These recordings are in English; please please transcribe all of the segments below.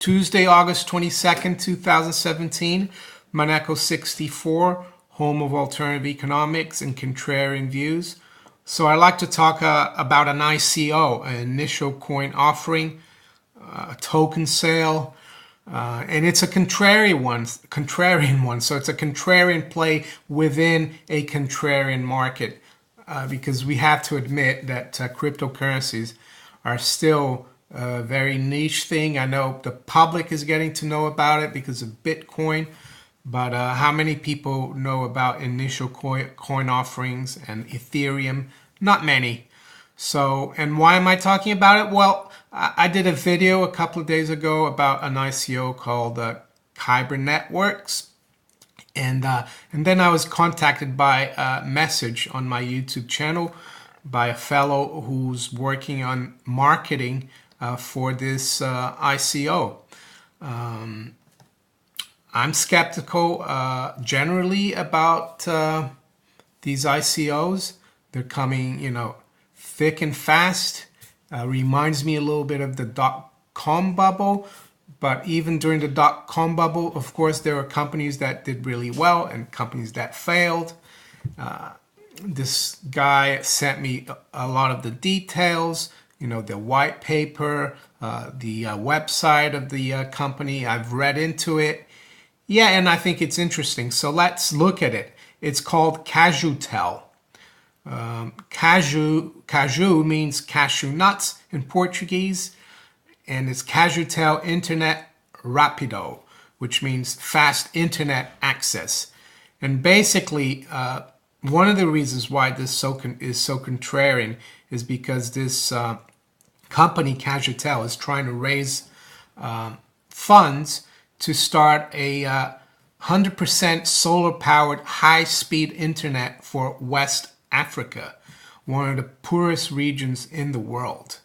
Tuesday, August 22nd, 2017, Monaco 64, home of alternative economics and contrarian views. So I'd like to talk about an ICO, an initial coin offering, a token sale, and it's a contrarian one. So it's a contrarian play within a contrarian market, because we have to admit that cryptocurrencies are still a very niche thing. I know the public is getting to know about it because of Bitcoin, but how many people know about initial coin offerings and Ethereum? Not many. So, and why am I talking about it? Well, I did a video a couple of days ago about an ICO called Kyber Networks. And then I was contacted by a message on my YouTube channel by a fellow who's working on marketing for this ICO. I'm skeptical generally about these ICOs. They're coming, thick and fast. Reminds me a little bit of the dot-com bubble. But even during the dot-com bubble, of course, there were companies that did really well and companies that failed. This guy sent me a lot of the details, the white paper, the website of the company. I've read into it. Yeah, and I think it's interesting. So let's look at it. It's called Cajutel. Caju means cashew nuts in Portuguese, and it's Cajutel Internet Rapido, which means fast internet access. And basically, one of the reasons why this is so contrarian is because this company, Cajutel, is trying to raise funds to start a 100% solar-powered high-speed internet for West Africa, one of the poorest regions in the world.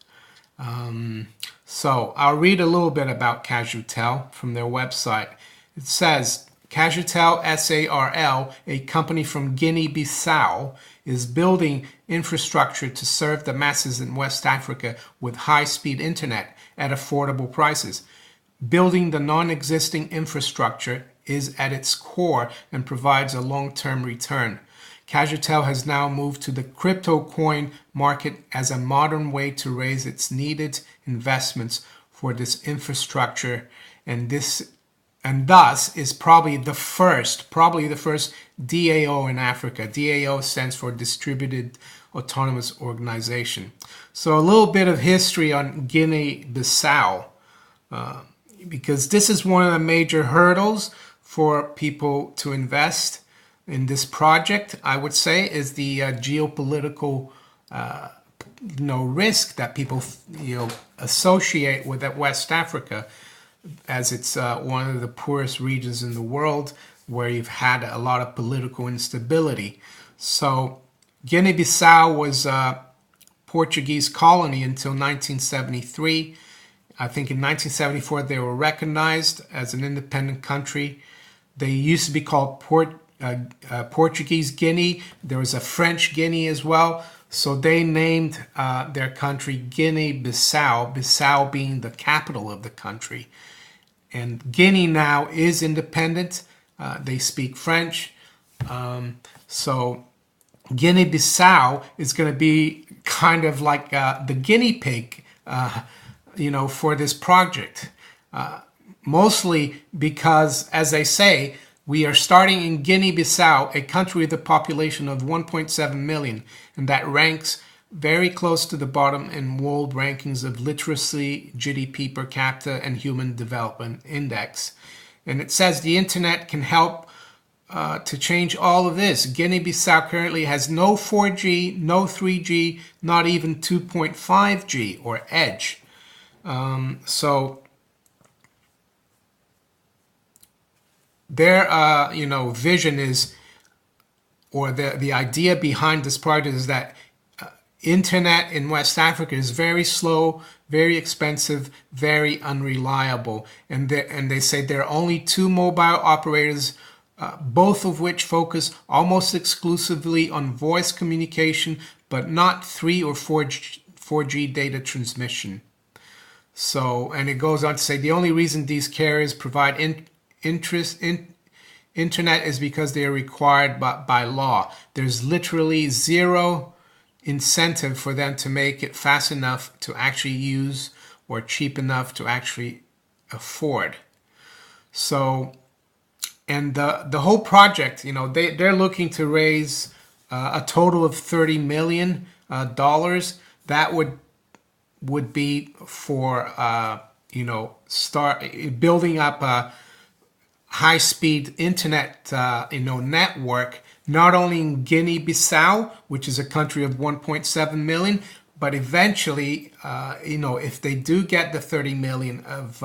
So I'll read a little bit about Cajutel from their website. It says, Cajutel SARL, a company from Guinea-Bissau, is building infrastructure to serve the masses in West Africa with high-speed internet at affordable prices. Building the non-existing infrastructure is at its core and provides a long-term return. Cajutel has now moved to the crypto coin market as a modern way to raise its needed investments for this infrastructure, and thus is probably the first DAO in Africa. DAO stands for Distributed Autonomous Organization. So a little bit of history on Guinea-Bissau, because this is one of the major hurdles for people to invest in this project, I would say, is the geopolitical risk that people associate with West Africa, as it's one of the poorest regions in the world where you've had a lot of political instability. So Guinea-Bissau was a Portuguese colony until 1973. I think in 1974 they were recognized as an independent country. They used to be called Portuguese Guinea. There was a French Guinea as well. So they named their country Guinea-Bissau, Bissau being the capital of the country. And Guinea now is independent. They speak French. So Guinea-Bissau is going to be kind of like the guinea pig, for this project. Mostly because, as they say, we are starting in Guinea-Bissau, a country with a population of 1.7 million, and that ranks very close to the bottom in world rankings of literacy, GDP per capita, and human development index. And it says the internet can help to change all of this. Guinea-Bissau currently has no 4G, no 3G, not even 2.5G or Edge. So their vision is, or the idea behind this project is that internet in West Africa is very slow, very expensive, very unreliable, and they say there are only two mobile operators, both of which focus almost exclusively on voice communication, but not 3 or 4G data transmission. So, and it goes on to say the only reason these carriers provide internet is because they are required by law. There's literally zero incentive for them to make it fast enough to actually use or cheap enough to actually afford. So, and the whole project, they're looking to raise a total of $30 million. That would be for start building up a high-speed internet network, not only in Guinea-Bissau, which is a country of 1.7 million, but eventually, if they do get the 30 million of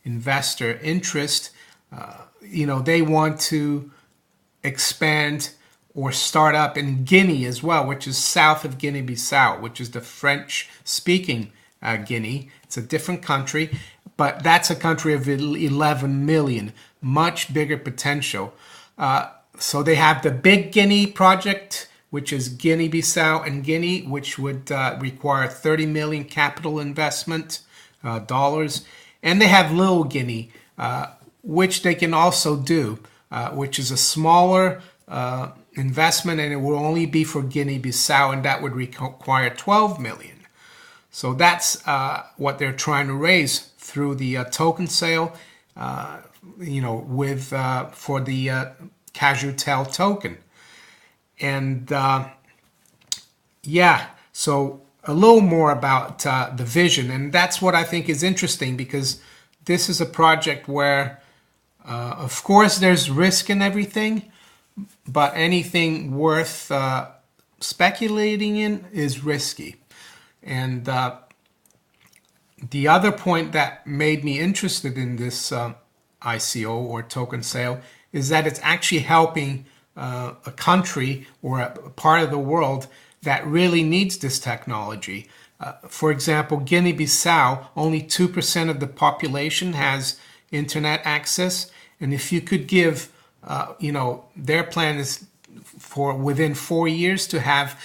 investor interest, they want to expand or start up in Guinea as well, which is south of Guinea-Bissau, which is the French-speaking Guinea. It's a different country, but that's a country of 11 million, much bigger potential. So they have the Big Guinea project, which is Guinea-Bissau and Guinea, which would require 30 million capital investment dollars. And they have Little Guinea, which they can also do, which is a smaller investment, and it will only be for Guinea-Bissau, and that would require 12 million. So that's what they're trying to raise through the token sale, for the Cajutel token. And so a little more about the vision, and that's what I think is interesting, because this is a project where, of course, there's risk in everything, but anything worth speculating in is risky. And the other point that made me interested in this ICO or token sale is that it's actually helping a country or a part of the world that really needs this technology. For example, Guinea-Bissau, only 2% of the population has internet access. And if you could give, their plan is for within 4 years to have,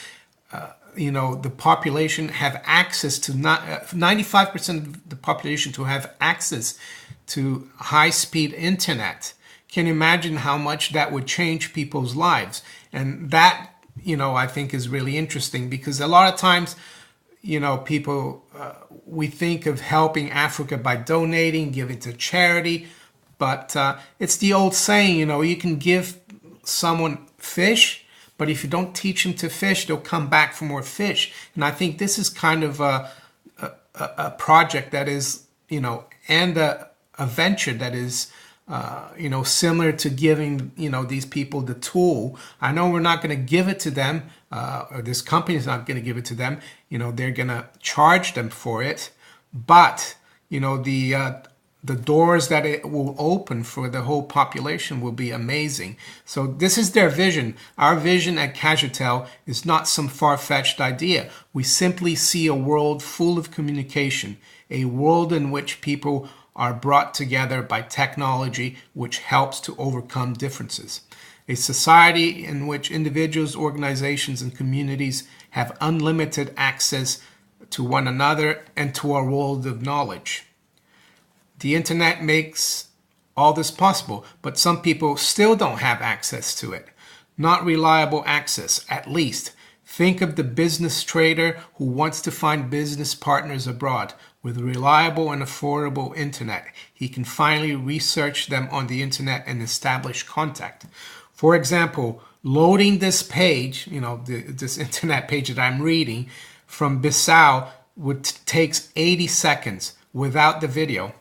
the population have access to 95% of the population to have access to high-speed internet. Can you imagine how much that would change people's lives? And that, I think is really interesting, because a lot of times, people, we think of helping Africa by donating, giving to charity, but it's the old saying, you can give someone fish, but if you don't teach them to fish, they'll come back for more fish. And I think this is kind of a project that is, and a venture that is, similar to giving, these people the tool. I know we're not going to give it to them, or this company is not going to give it to them. They're going to charge them for it. But, the doors that it will open for the whole population will be amazing. So this is their vision. Our vision at Cajutel is not some far-fetched idea. We simply see a world full of communication, a world in which people are brought together by technology, which helps to overcome differences. A society in which individuals, organizations, and communities have unlimited access to one another and to a world of knowledge. The internet makes all this possible, but some people still don't have access to it. Not reliable access, at least. Think of the business trader who wants to find business partners abroad. With reliable and affordable internet, he can finally research them on the internet and establish contact. For example, loading this page, this internet page that I'm reading from Bissau takes 80 seconds without the video.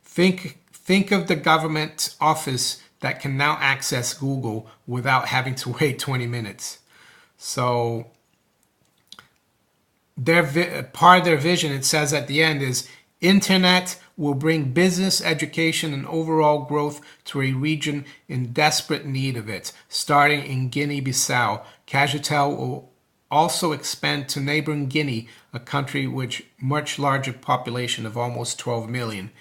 Think of the government office that can now access Google without having to wait 20 minutes. So part of their vision, it says at the end, is internet will bring business, education, and overall growth to a region in desperate need of it, starting in Guinea-Bissau. Cajutel will also expand to neighboring Guinea, a country with much larger population of almost 12 million,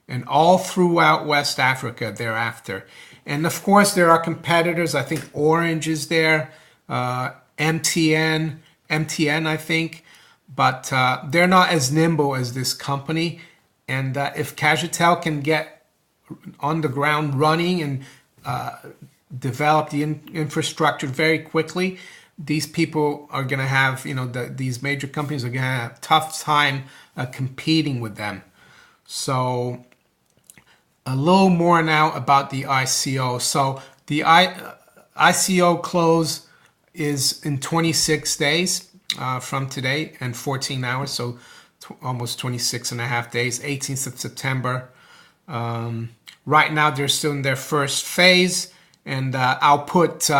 and all throughout West Africa thereafter. And of course, there are competitors. I think Orange is there, MTN, I think. But they're not as nimble as this company. And if Cajutel can get on the ground running and develop the infrastructure very quickly, these people are going to have, these major companies are going to have a tough time competing with them. So a little more now about the ICO. So the ICO close is in 26 days from today and 14 hours. So almost 26 and a half days, 18th of September. Right now, they're still in their first phase, and I'll put,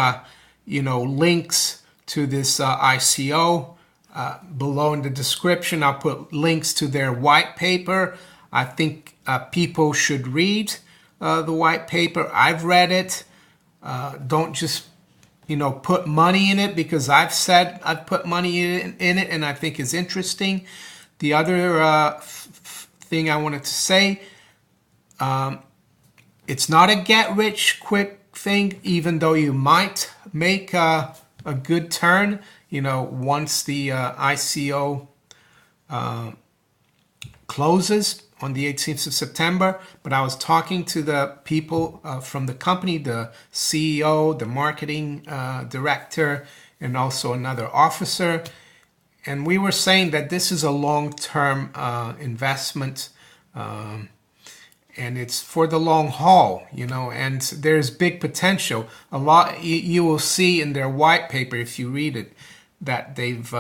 links to this ICO below in the description. I'll put links to their white paper. I think people should read the white paper. I've read it. Don't just, put money in it, because I've said I've put money in it, and I think it's interesting. The other thing I wanted to say, it's not a get-rich-quick thing, even though you might make a good turn, once the ICO closes on the 18th of September. But I was talking to the people from the company, the CEO, the marketing director, and also another officer. And we were saying that this is a long-term investment, and it's for the long haul, and there's big potential. A lot you will see in their white paper, if you read it, that they've,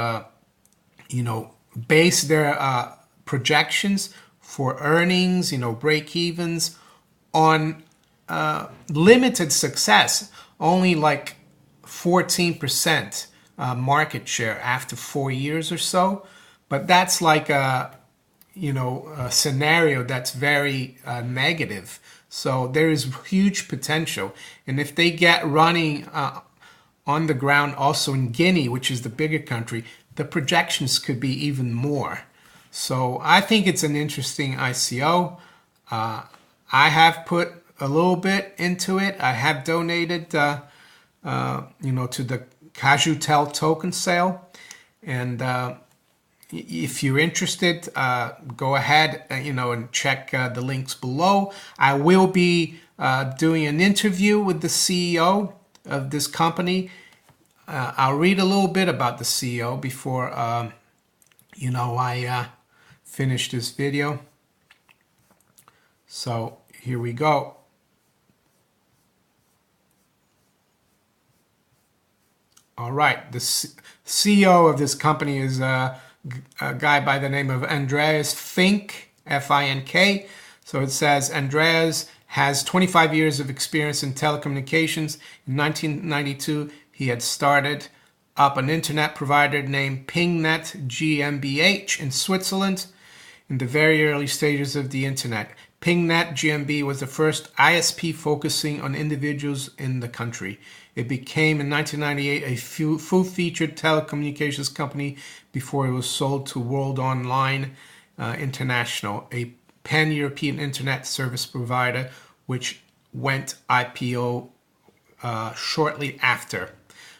based their projections for earnings, break-evens on limited success, only like 14%. Market share after 4 years or so. But that's like a scenario that's very negative. So there is huge potential. And if they get running on the ground also in Guinea, which is the bigger country, the projections could be even more. So I think it's an interesting ICO. I have put a little bit into it. I have donated, to the Cajutel token sale, and if you're interested, go ahead and check the links below. I will be doing an interview with the CEO of this company. I'll read a little bit about the CEO before I finish this video. So here we go. All right, the CEO of this company is a guy by the name of Andreas Fink, F-I-N-K. So it says Andreas has 25 years of experience in telecommunications. In 1992, he had started up an internet provider named PingNet GmbH in Switzerland in the very early stages of the internet. PingNet GmbH was the first ISP focusing on individuals in the country. It became in 1998 a full-featured telecommunications company before it was sold to World Online International, a pan-European internet service provider, which went IPO shortly after.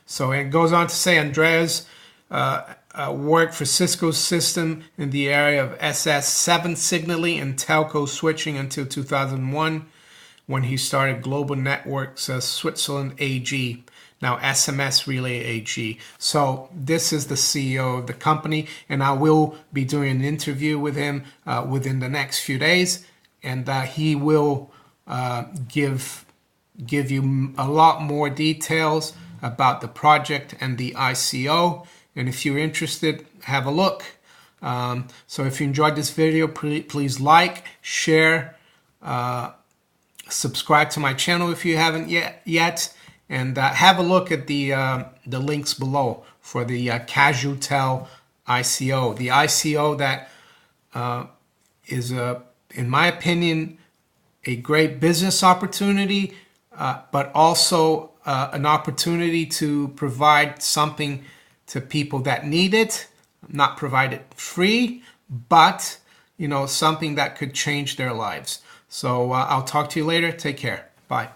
So it goes on to say Andreas worked for Cisco's system in the area of SS7 signaling and telco switching until 2001. When he started Global Networks Switzerland AG, now SMS Relay AG. So this is the CEO of the company, and I will be doing an interview with him within the next few days, and he will give you a lot more details about the project and the ICO. And if you're interested, have a look. So if you enjoyed this video, please like, share, subscribe to my channel if you haven't yet, and have a look at the links below for the Cajutel ICO. The ICO that is, in my opinion, a great business opportunity, but also an opportunity to provide something to people that need it, not provide it free, but something that could change their lives. So I'll talk to you later. Take care. Bye.